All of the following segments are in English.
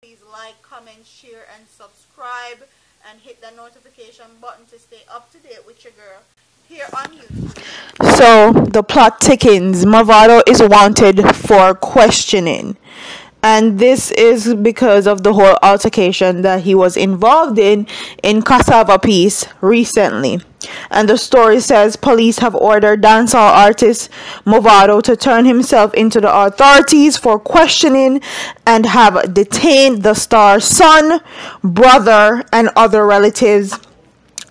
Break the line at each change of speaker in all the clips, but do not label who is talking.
Please like, comment, share, and subscribe, and hit the notification button to stay up to date with your girl here on YouTube. So the plot thickens. Movado is wanted for questioning. And this is because of the whole altercation that he was involved in Cassava Peace recently. And the story says police have ordered dancehall artist Movado to turn himself into the authorities for questioning and have detained the star's son, brother, and other relatives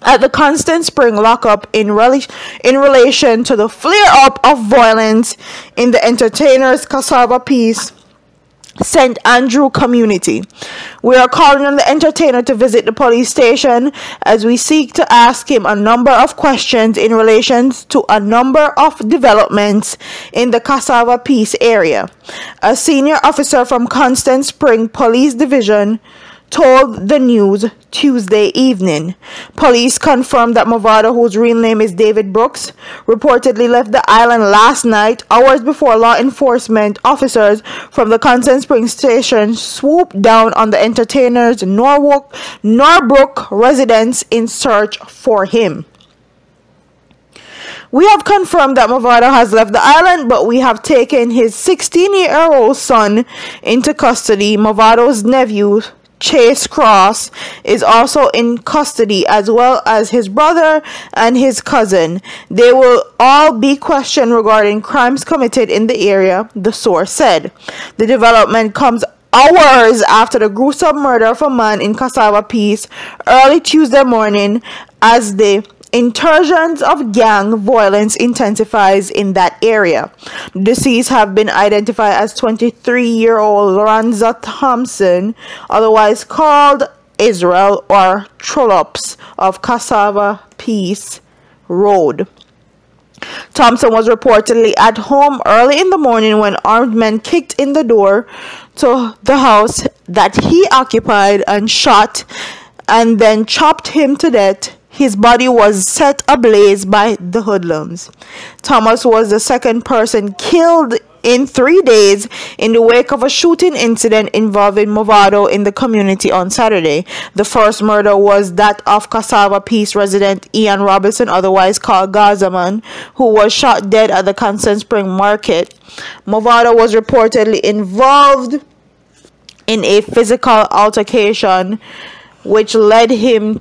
at the Constant Spring lockup in relation to the flare-up of violence in the entertainer's Cassava Peace St. Andrew community. We are calling on the entertainer to visit the police station as we seek to ask him a number of questions in relation to a number of developments in the Cassava Peace area. A senior officer from Constant Spring Police Division told the news Tuesday evening. Police confirmed that Movado, whose real name is David Brooks, reportedly left the island last night, hours before law enforcement officers from the Constant Spring station swooped down on the entertainer's Norbrook residence in search for him. We have confirmed that Movado has left the island, but we have taken his 16-year-old son into custody. Movado's nephew, Chase Cross, is also in custody, as well as his brother and his cousin. They will all be questioned regarding crimes committed in the area, the source said. The development comes hours after the gruesome murder of a man in Cassava Peace early Tuesday morning, as the incursions of gang violence intensifies in that area. The deceased have been identified as 23-year-old Lorenza Thompson, otherwise called Israel or Trollops, of Cassava Peace Road. Thompson was reportedly at home early in the morning when armed men kicked in the door to the house that he occupied and shot and then chopped him to death. His body was set ablaze by the hoodlums. Thomas was the second person killed in 3 days in the wake of a shooting incident involving Movado in the community on Saturday. The first murder was that of Cassava Peace resident Ian Robinson, otherwise called Gazaman, who was shot dead at the Constant Spring Market. Movado was reportedly involved in a physical altercation which led him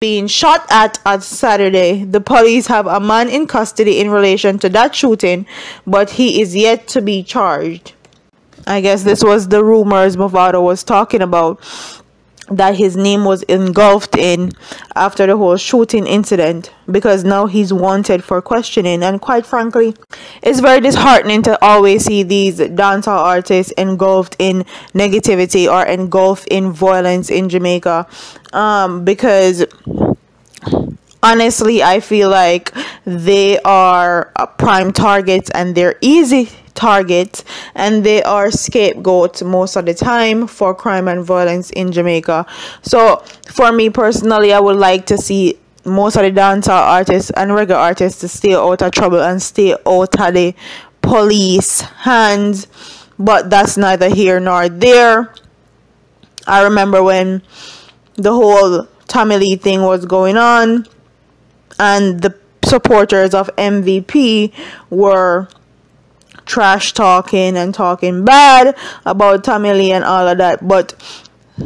being shot at on Saturday. The police have a man in custody in relation to that shooting, but he is yet to be charged. I guess this was the rumors Movado was talking about, that his name was engulfed in after the whole shooting incident, because now he's wanted for questioning. And quite frankly, it's very disheartening to always see these dancehall artists engulfed in negativity or engulfed in violence in Jamaica, because honestly I feel like they are prime targets and they're easy targets, and they are scapegoats most of the time for crime and violence in Jamaica. So for me personally, I would like to see most of the dancehall artists and reggae artists to stay out of trouble and stay out of the police hands, but that's neither here nor there. I remember when the whole Tommy Lee thing was going on and the supporters of MVP were trash talking and talking bad about Tommy Lee and all of that, but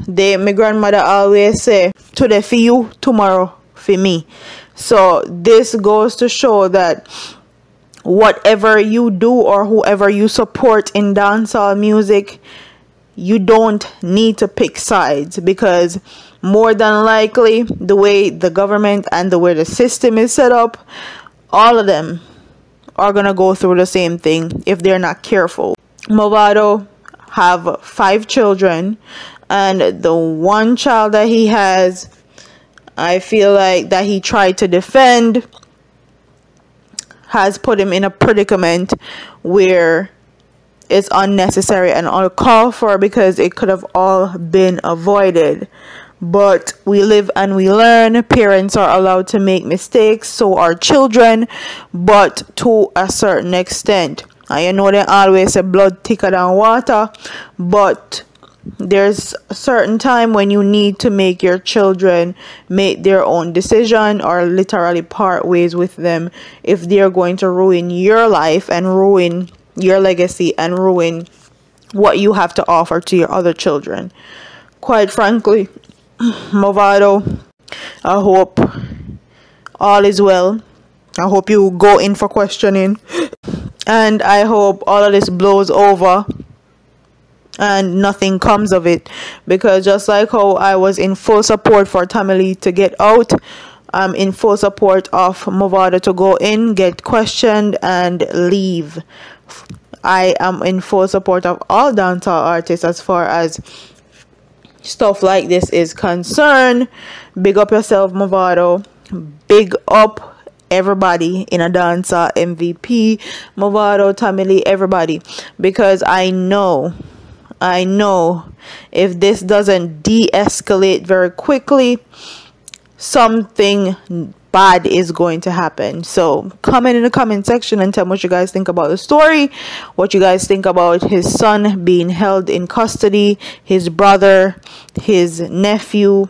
my grandmother always say, today for you, tomorrow for me. So this goes to show that whatever you do or whoever you support in dancehall music, you don't need to pick sides, because more than likely the way the government and the way the system is set up, all of them are gonna go through the same thing if they're not careful. Movado have 5 children, and the one child that he has, I feel like that he tried to defend, has put him in a predicament where it's unnecessary and uncalled for, because it could have all been avoided. But we live and we learn. Parents are allowed to make mistakes, so are children, but to a certain extent. And you know they always say blood thicker than water, but there's a certain time when you need to make your children make their own decision, or literally part ways with them if they're going to ruin your life and ruin your legacy and ruin what you have to offer to your other children. Quite frankly, Movado, I hope all is well. I hope you go in for questioning, and I hope all of this blows over and nothing comes of it, because just like how I was in full support for Tommy Lee to get out, I'm in full support of Movado to go in, get questioned, and leave. I am in full support of all dancehall artists as far as stuff like this is concerned. Big up yourself, Movado. Big up everybody in a dancer, MVP, Movado, Tommy Lee, everybody, because I know if this doesn't de-escalate very quickly, something bad is going to happen. So comment in the comment section and tell me what you guys think about the story, what you guys think about his son being held in custody, his brother, his nephew.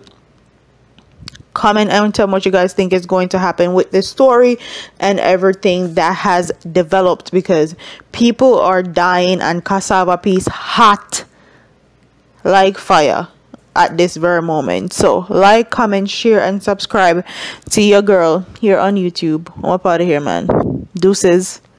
Comment and tell me what you guys think is going to happen with this story and everything that has developed, because people are dying and cassava piece hot like fire at this very moment. So like, comment, share, and subscribe to your girl here on YouTube. I'm up out of here, man. Deuces.